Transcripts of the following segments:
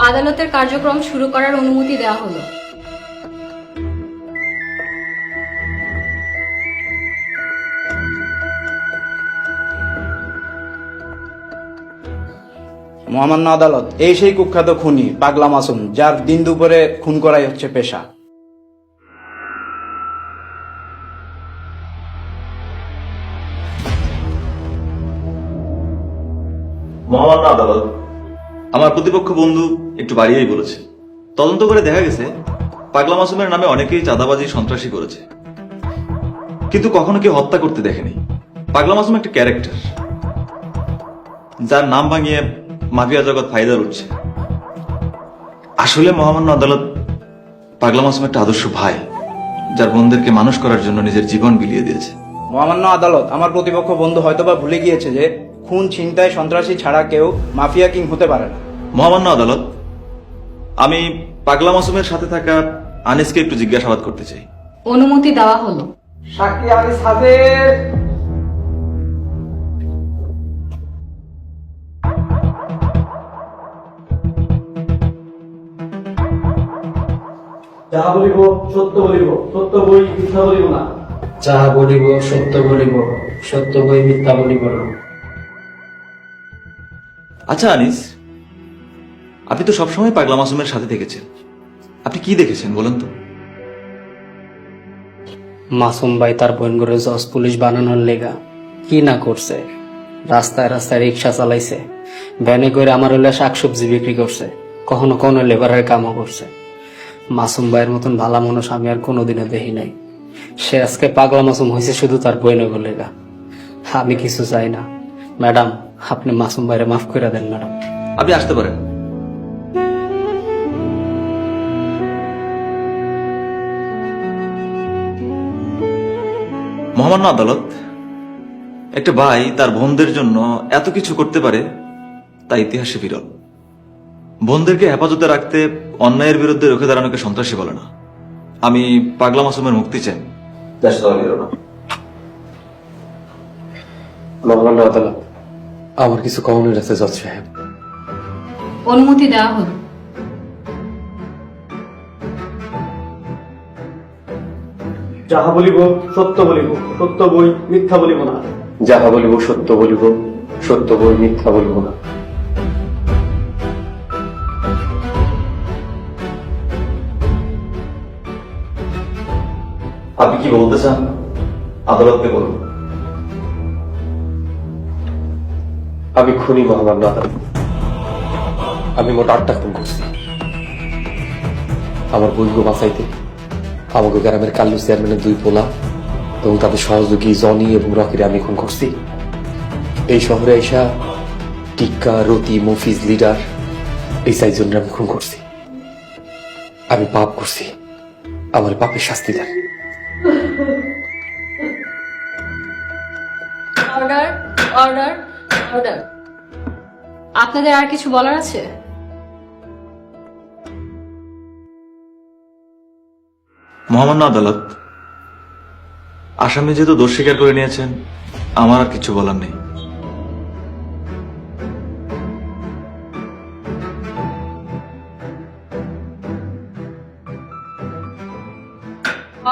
আদালতের কার্যক্রম শুরু করার অনুমতি দেওয়া হলো। মহামান্য আদালত, এই সেই কুখ্যাত খুনি পাগলা মাসুম, যার দিন দুপুরে খুন করাই হচ্ছে পেশা। মহামান্য আদালত, আমার প্রতিপক্ষ বন্ধু একটু বাড়িয়েই বলেছে। তদন্ত করে দেখা গেছে পাগলা মাসুমের নামে অনেকেই চাঁদাবাজি সন্ত্রাসী করেছে, কিন্তু কখনো কেউ হত্যা করতে দেখেনি। পাগলা মাসুম একটা ক্যারেক্টার, যার নাম ভাঙিয়ে মাফিয়া জগৎ ফায়দা উঠছে। আসলে মহামান্য আদালত, পাগলা মাসুম একটা আদর্শ ভাই, যার বোনদেরকে মানুষ করার জন্য নিজের জীবন বিলিয়ে দিয়েছে। মহামান্য আদালত, আমার প্রতিপক্ষ বন্ধু হয়তোবা ভুলে গিয়েছে যে খুন, ছিনতাই, সন্ত্রাসী ছাড়া কেউ মাফিয়া কিং হতে পারে না। মহামান্য আদালত, আমি পাগলা মাসুমের সাথে থাকা আনিসকে একটু জিজ্ঞাসাবাদ করতে চাই। অনুমতি দেওয়া হলো। সাক্ষী আনিস হাজির। যাহা বলিব সত্য বলিব, সত্য বই মিথ্যা বলিব না। যাহা বলিব সত্য বলিব, সত্য বই মিথ্যা বলিব না। আচ্ছা আনিস, আপনি তো সবসময় পাগলা মাসুমের সাথে থেকেছেন, আপনি কি দেখেছেন বলেন তো? মাসুম ভাই তার বোন করে জজ পুলিশ বানানোর লেগা কি না করছে। রাস্তায় রাস্তায় রিক্সা চালাইছে, ভ্যানে করে আমার হলে শাকসবজি বিক্রি করছে, কখনো কোনো লেবারের কামও করছে। মাসুম ভাইয়ের মতন ভালা মানুষ আমি আর কোনোদিনও দেখি নাই। সে আজকে পাগলা মাসুম হয়েছে শুধু তার বোনের লেগা। আমি কিছু চাই না ম্যাডাম, আপনি মাসুম ভাইরে মাফ করে দেন ম্যাডাম। আপনি আসতে পারেন। মহামান্য আদালত, একটা ভাই তার বোনদের জন্য এত কিছু করতে পারে তা ইতিহাসে বিরল। বোনদেরকে হেফাজতে রাখতে অন্যায়ের বিরুদ্ধে রুখে দাঁড়ানোকে সন্ত্রাসী বলে না। আমি পাগলা মাসুমের মুক্তি চাই, দেশ চালানো না। মহামান্য আদালত, আমার কিছু কমনের আছে জজ সাহেব। অনুমতি দেওয়া হলো। যাহা বলিব সত্য বলিব, সত্য বই মিথ্যা বলিব না। যাহা বলিব সত্য বলিব, সত্য বই মিথ্যা বলিব না। আপনি কি বলতে চান আদালতকে বলুন। আমি খুনি মহামান্য আদালত। আমি মোট 8টা খুন করছি। আমার বইগো বাঁচাইতে আমাকে গ্রামের কাল্লু চেয়ারম্যানের 2 পোলা এবং তাদের সহযোগী জনি এবং রকিরে আমি খুন করছি। এই শহরে আইসা টিক্কা, রতি, মফিজ, লিডার এই 4 জনের আমি খুন করছি। আমি পাপ করছি, আমার পাপের শাস্তি দেন। Order, order, order. আপনাদের আর কিছু বলার আছে? মহামান্য আদালত, আসামি যেহেতু দোষ স্বীকার করে নিয়েছেন, আমার আর কিছু বলার নেই।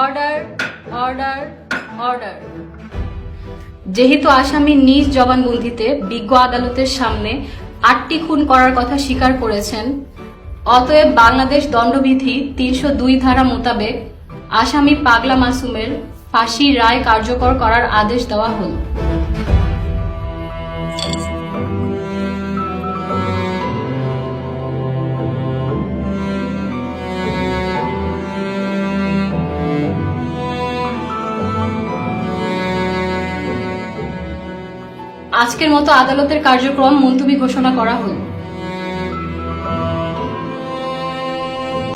Order, order, order. যেহেতু আসামি নিজ জবানবন্দিতে বিজ্ঞ আদালতের সামনে 8টি খুন করার কথা স্বীকার করেছেন, অতএব বাংলাদেশ দণ্ডবিধি 302 ধারা মোতাবেক আসামি পাগলা মাসুমের ফাঁসির রায় কার্যকর করার আদেশ দেওয়া হল। আজকের মতো আদালতের কার্যক্রম মুলতবি ঘোষণা করা হল।